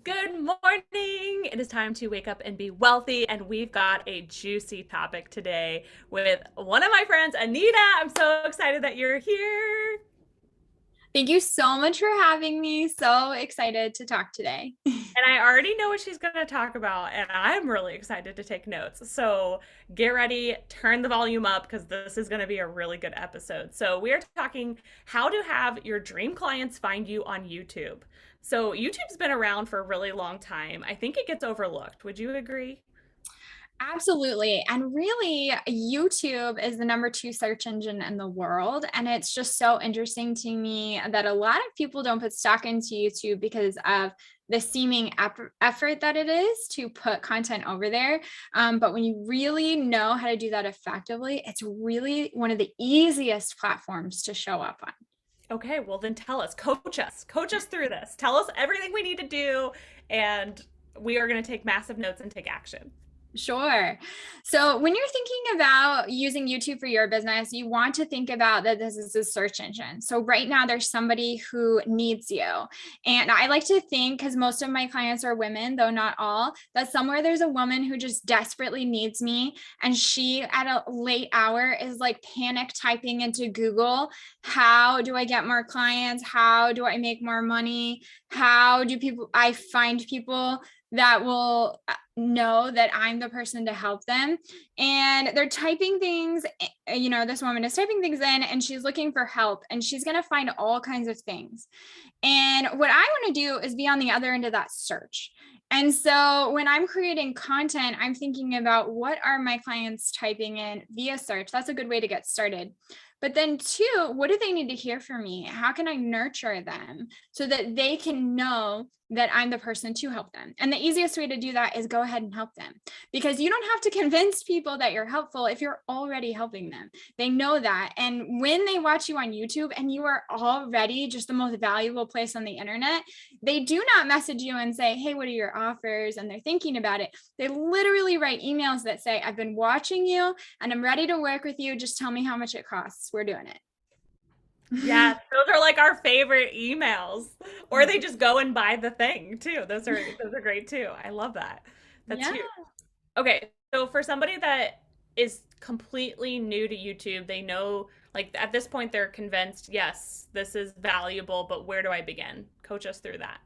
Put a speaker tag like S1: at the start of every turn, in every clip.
S1: Good morning. It is time to wake up and be wealthy. And we've got a juicy topic today with one of my friends, Anita. I'm so excited that you're here.
S2: Thank you so much for having me. So excited to talk today.
S1: And I already know what she's going to talk about, and I'm really excited to take notes. So get ready, turn the volume up because this is going to be a really good episode. So, we are talking how to have your dream clients find you on YouTube. So, YouTube's been around for a really long time. I think it gets overlooked. Would you agree?
S2: Absolutely. And really, YouTube is the number two search engine in the world. And it's just so interesting to me that a lot of people don't put stock into YouTube because of the seeming effort that it is to put content over there. But when you really know how to do that effectively, it's really one of the easiest platforms to show up on.
S1: Okay, well then tell us, coach us through this. Tell us everything we need to do, and we are going to take massive notes and take action.
S2: Sure. So when you're thinking about using YouTube for your business, you want to think about that this is a search engine. So right now there's somebody who needs you. And I like to think, because most of my clients are women, though not all, that somewhere there's a woman who just desperately needs me. And she at a late hour is like panic typing into Google, how do I get more clients? How do I make more money? How do I find people that will know that I'm the person to help them. And they're typing things, this woman is typing things in and she's looking for help and she's going to find all kinds of things. And what I want to do is be on the other end of that search. And so when I'm creating content, I'm thinking about what are my clients typing in via search. That's a good way to get started. But then two, what do they need to hear from me? How can I nurture them so that they can know that I'm the person to help them? And the easiest way to do that is go ahead and help them, because you don't have to convince people that you're helpful if you're already helping them. They know that. And when they watch you on YouTube and you are already just the most valuable place on the internet, they do not message you and say, hey, what are your offers? And they're thinking about it. They literally write emails that say, I've been watching you and I'm ready to work with you. Just tell me how much it costs. We're doing
S1: Yes,
S2: it.
S1: those are like our favorite emails. Or they just go and buy the thing too. Those are great too. I love that. That's
S2: Yeah.
S1: huge. Okay, so for somebody that is completely new to YouTube, they know like at this point they're convinced, yes, this is valuable, but where do I begin? Coach us through that.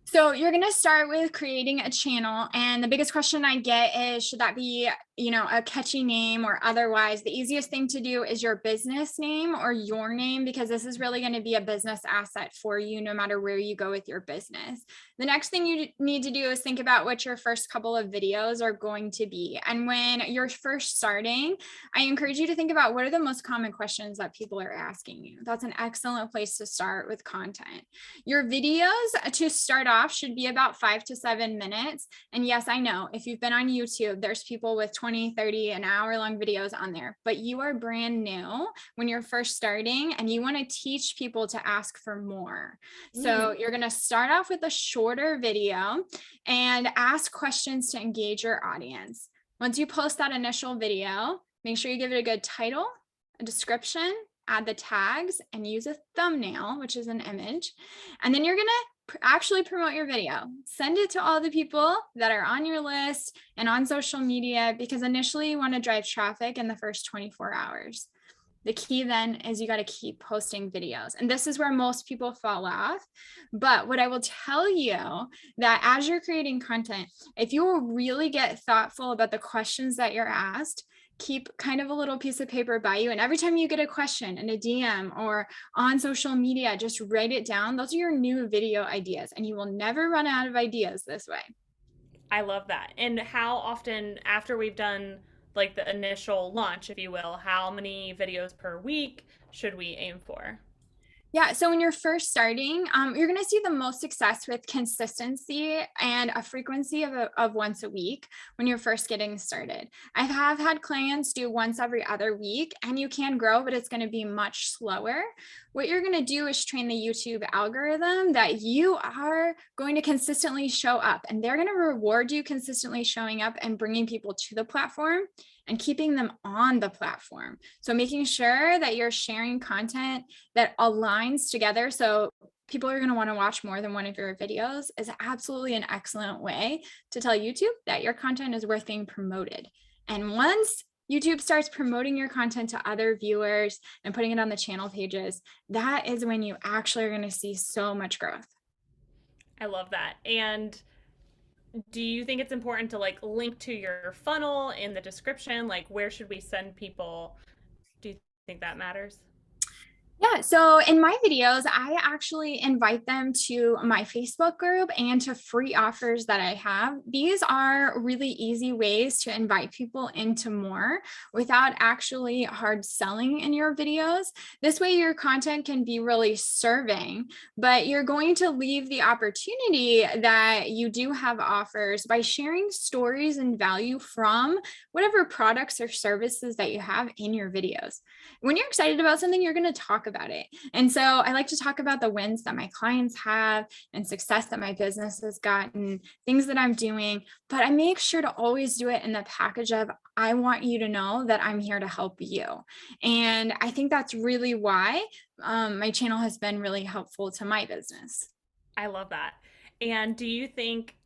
S2: So you're going to start with creating a channel. And the biggest question I get is, should that be, a catchy name or otherwise? The easiest thing to do is your business name or your name, because this is really going to be a business asset for you no matter where you go with your business. The next thing you need to do is think about what your first couple of videos are going to be. And when you're first starting, I encourage you to think about what are the most common questions that people are asking you. That's an excellent place to start with content. Your videos to start off should be about 5 to 7 minutes. And yes, I know if you've been on YouTube, there's people with 20, 30, an hour long videos on there, but you are brand new when you're first starting and you want to teach people to ask for more. So you're going to start off with a shorter video and ask questions to engage your audience. Once you post that initial video, make sure you give it a good title, a description, add the tags, and use a thumbnail, which is an image. And then you're going to actually promote your video. Send it to all the people that are on your list and on social media, because initially you want to drive traffic in the first 24 hours. The key then is you got to keep posting videos. And this is where most people fall off. But what I will tell you, that as you're creating content, if you will really get thoughtful about the questions that you're asked, keep kind of a little piece of paper by you. And every time you get a question in a DM or on social media, just write it down. Those are your new video ideas, and you will never run out of ideas this way.
S1: I love that. And how often, after we've done like the initial launch, if you will, how many videos per week should we aim for?
S2: Yeah. So when you're first starting, you're going to see the most success with consistency and a frequency of once a week when you're first getting started. I have had clients do once every other week, and you can grow, but it's going to be much slower. What you're going to do is train the YouTube algorithm that you are going to consistently show up, and they're going to reward you consistently showing up and bringing people to the platform. and keeping them on the platform. So making sure that you're sharing content that aligns together. So people are going to want to watch more than one of your videos is absolutely an excellent way to tell YouTube that your content is worth being promoted. And once YouTube starts promoting your content to other viewers and putting it on the channel pages, that is when you actually are going to see so much growth.
S1: I love that. And do you think it's important to like link to your funnel in the description? Like, where should we send people? Do you think that matters?
S2: Yeah, so in my videos, I actually invite them to my Facebook group and to free offers that I have. These are really easy ways to invite people into more without actually hard selling in your videos. This way, your content can be really serving, but you're going to leave the opportunity that you do have offers by sharing stories and value from whatever products or services that you have in your videos. When you're excited about something, you're going to talk about it. And so I like to talk about the wins that my clients have and success that my business has gotten, things that I'm doing, but I make sure to always do it in the package of, I want you to know that I'm here to help you. And I think that's really why my channel has been really helpful to my business.
S1: I love that. And do you think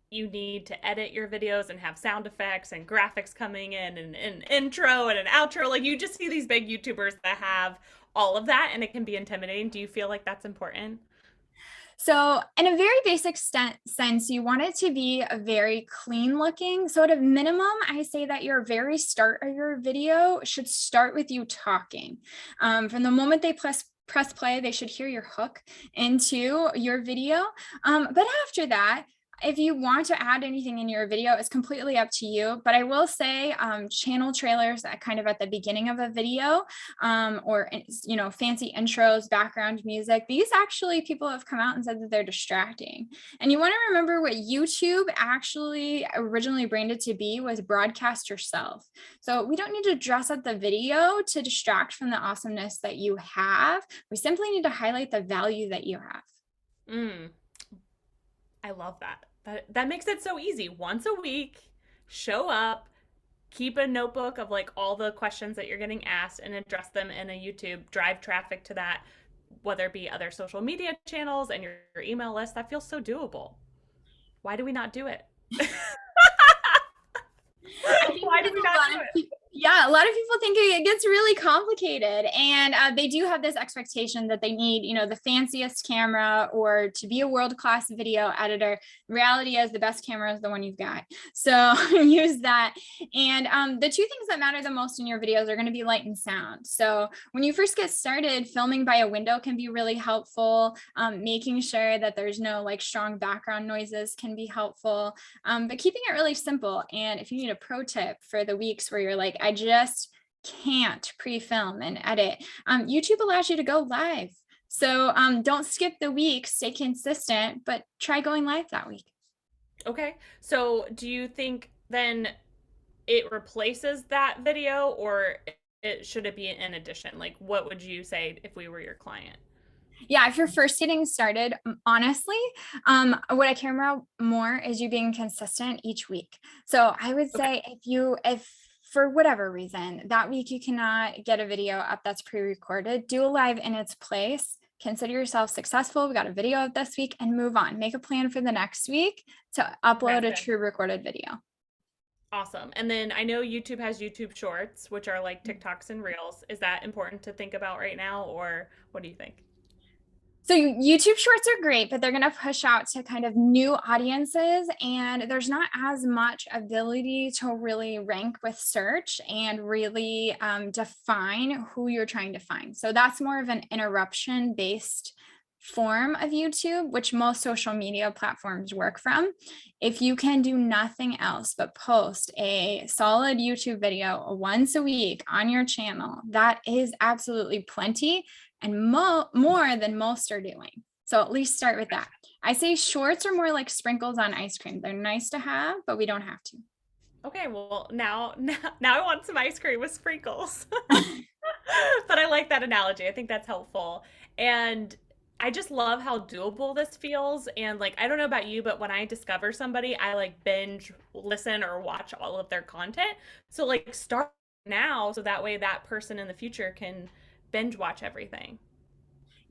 S1: you need to edit your videos and have sound effects and graphics coming in and an intro and an outro? Like you just see these big YouTubers that have all of that and it can be intimidating. Do you feel like that's important?
S2: So in a very basic sense, you want it to be a very clean looking. So at a minimum, I say that your very start of your video should start with you talking. From the moment they press play, they should hear your hook into your video. But after that, if you want to add anything in your video, it's completely up to you. But I will say channel trailers that kind of at the beginning of a video or, fancy intros, background music, these actually people have come out and said that they're distracting. And you want to remember what YouTube actually originally branded to be was broadcast yourself. So we don't need to dress up the video to distract from the awesomeness that you have. We simply need to highlight the value that you have.
S1: Mm, I love that. That makes it so easy. Once a week, show up, keep a notebook of like all the questions that you're getting asked and address them in a YouTube, drive traffic to that, whether it be other social media channels and your email list. That feels so doable. Why do we not do it?
S2: I think
S1: Why do we not do it?
S2: Yeah, a lot of people think it gets really complicated, and they do have this expectation that they need, the fanciest camera or to be a world-class video editor. Reality is the best camera is the one you've got. So use that. And the two things that matter the most in your videos are going to be light and sound. So when you first get started, filming by a window can be really helpful. Making sure that there's no like strong background noises can be helpful. But keeping it really simple. And if you need a pro tip for the weeks where you're like, I just can't pre-film and edit, YouTube allows you to go live. So don't skip the week, stay consistent, but try going live that week.
S1: Okay. So do you think then it replaces that video or should it be in addition? Like what would you say if we were your client?
S2: Yeah, if you're first getting started, honestly, what I care about more is you being consistent each week. So I would
S1: Okay.
S2: say if for whatever reason that week you cannot get a video up that's pre-recorded, do a live in its place. Consider yourself successful. We got a video of this week and move on. Make a plan for the next week to upload a
S1: Gotcha.
S2: true recorded video.
S1: Awesome. And then I know YouTube has YouTube Shorts, which are like TikToks and Reels. Is that important to think about right now, or what do you think?
S2: So YouTube shorts are great, but they're going to push out to kind of new audiences, and there's not as much ability to really rank with search and really define who you're trying to find. So that's more of an interruption based form of YouTube, which most social media platforms work from. If you can do nothing else but post a solid YouTube video once a week on your channel, that is absolutely plenty and more than most are doing. So at least start with that. I say shorts are more like sprinkles on ice cream. They're nice to have, but we don't have to.
S1: Okay, well now I want some ice cream with sprinkles. But I like that analogy. I think that's helpful. And I just love how doable this feels. And like, I don't know about you, but when I discover somebody, I like binge listen or watch all of their content. So like start now so that way that person in the future can binge watch everything.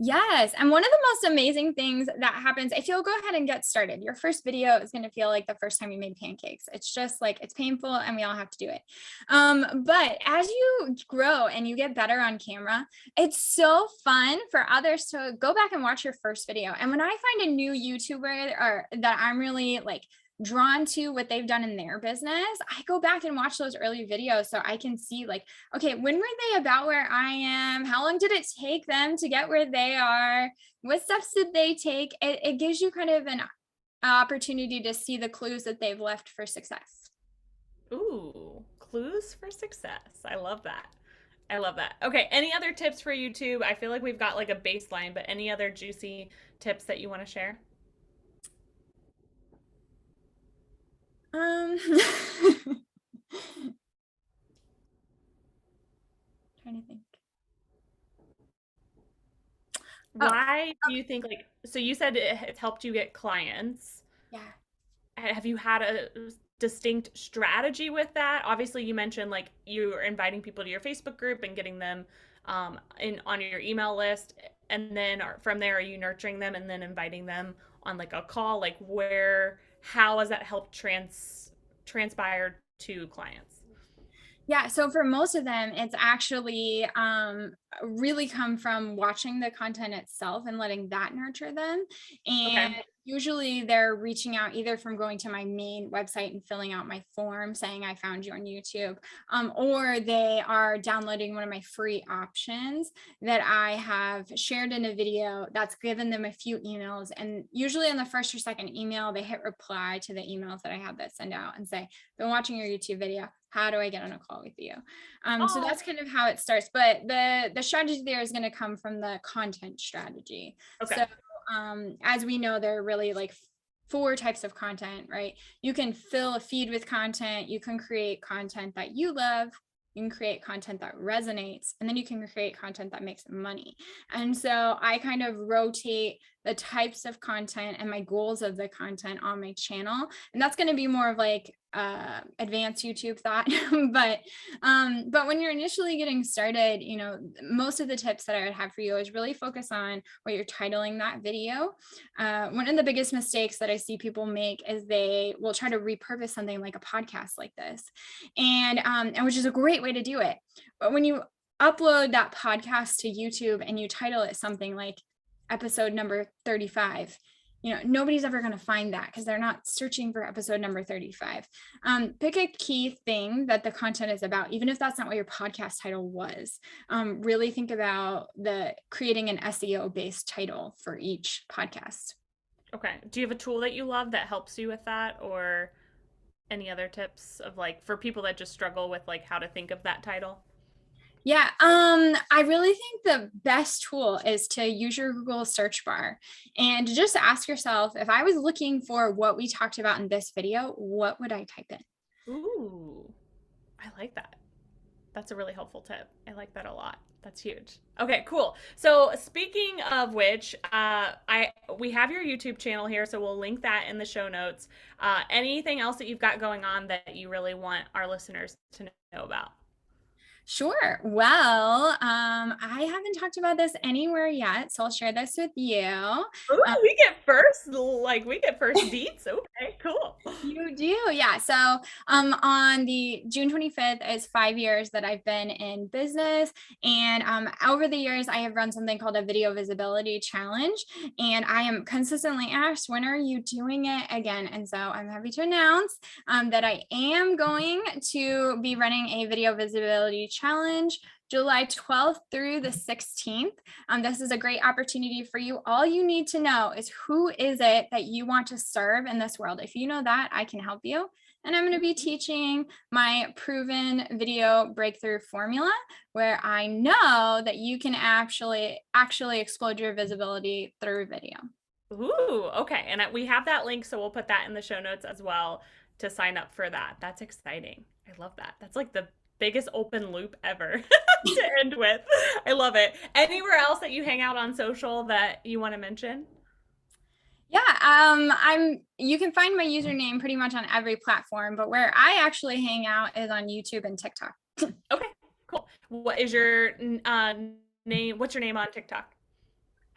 S2: Yes. And one of the most amazing things that happens, if you'll go ahead and get started, your first video is going to feel like the first time you made pancakes. It's just like it's painful and we all have to do it. But as you grow and you get better on camera, it's so fun for others to go back and watch your first video. And when I find a new YouTuber or that I'm really like drawn to what they've done in their business, I go back and watch those early videos so I can see like, okay, when were they about where I am? How long did it take them to get where they are? What steps did they take? It gives you kind of an opportunity to see the clues that they've left for success.
S1: Ooh, clues for success. I love that. I love that. Okay, any other tips for YouTube? I feel like we've got like a baseline, but any other juicy tips that you want to share?
S2: Um, trying to think. Oh,
S1: Why do you think like so you said it's helped you get clients.
S2: yeah.
S1: Have you had a distinct strategy with that? Obviously, you mentioned like you are inviting people to your Facebook group and getting them in on your email list, and then from there, are you nurturing them and then inviting them on like a call? Like where, how has that helped transpire to clients?
S2: Yeah, so for most of them, it's actually really come from watching the content itself and letting that nurture them. And
S1: Okay.
S2: usually they're reaching out either from going to my main website and filling out my form saying I found you on YouTube, or they are downloading one of my free options that I have shared in a video that's given them a few emails. And usually on the first or second email, they hit reply to the emails that I have that send out and say, been watching your YouTube video. How do I get on a call with you? So
S1: Oh,
S2: that's kind of how it starts. But the strategy there is going to come from the content strategy.
S1: okay.
S2: So as we know, there are really like four types of content, right? You can fill a feed with content. You can create content that you love. You can create content that resonates, and then you can create content that makes money. And so I kind of rotate the types of content and my goals of the content on my channel. And that's going to be more of like advanced YouTube thought. But when you're initially getting started, you know, most of the tips that I would have for you is really focus on what you're titling that video. One of the biggest mistakes that I see people make is they will try to repurpose something like a podcast like this, and which is a great way to do it. But when you upload that podcast to YouTube and you title it something like episode number 35, you know, nobody's ever going to find that because they're not searching for episode number 35. Pick a key thing that the content is about, even if that's not what your podcast title was. Really think about the creating an SEO based title for each podcast.
S1: Okay. Do you have a tool that you love that helps you with that, or any other tips of like for people that just struggle with like how to think of that title?
S2: Yeah, I really think the best tool is to use your Google search bar and to just ask yourself, if I was looking for what we talked about in this video, what would I type in?
S1: Ooh, I like that. That's a really helpful tip. I like that a lot. That's huge. Okay, cool. So speaking of which, I we have your YouTube channel here, so we'll link that in the show notes. Anything else that you've got going on that you really want our listeners to know about?
S2: Sure. Well, I haven't talked about this anywhere yet, so I'll share this with you.
S1: Ooh, we get first deets. Okay, cool.
S2: You do, yeah. So, on the June 25th is 5 years that I've been in business, and over the years, I have run something called a video visibility challenge, and I am consistently asked, "When are you doing it again?" And so, I'm happy to announce that I am going to be running a video visibility challenge July 12th through the 16th. This is a great opportunity for you. All you need to know is who is it that you want to serve in this world. If you know that, I can help you. And I'm going to be teaching my proven video breakthrough formula where I know that you can actually explode your visibility through video.
S1: Ooh, okay. And we have that link, so we'll put that in the show notes as well to sign up for that. That's exciting. I love that. That's like the Biggest open loop ever to end with. I love it. Anywhere else that you hang out on social that you want to mention?
S2: Yeah, you can find my username pretty much on every platform, but where I actually hang out is on YouTube and TikTok.
S1: Okay, cool. What is your name? What's your name on TikTok?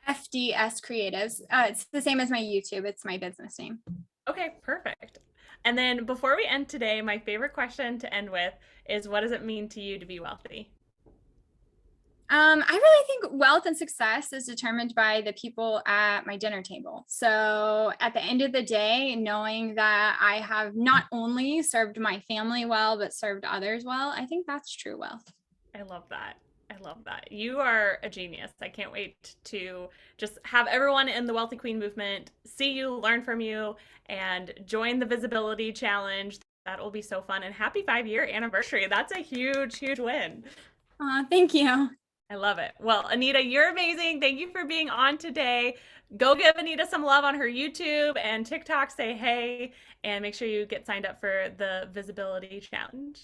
S2: FDS Creatives. It's the same as my YouTube. It's my business name.
S1: Okay, perfect. And then before we end today, my favorite question to end with is what does it mean to you to be wealthy?
S2: I really think wealth and success is determined by the people at my dinner table. So at the end of the day, knowing that I have not only served my family well, but served others well, I think that's true wealth.
S1: I love that. I love that. You are a genius. I can't wait to just have everyone in the Wealthy Queen movement see you, learn from you, and join the visibility challenge. That will be so fun. And happy 5 year anniversary. That's a huge, huge win.
S2: Thank you.
S1: I love it. Well, Anita, you're amazing. Thank you for being on today. Go give Anita some love on her YouTube and TikTok. Say hey, and make sure you get signed up for the visibility challenge.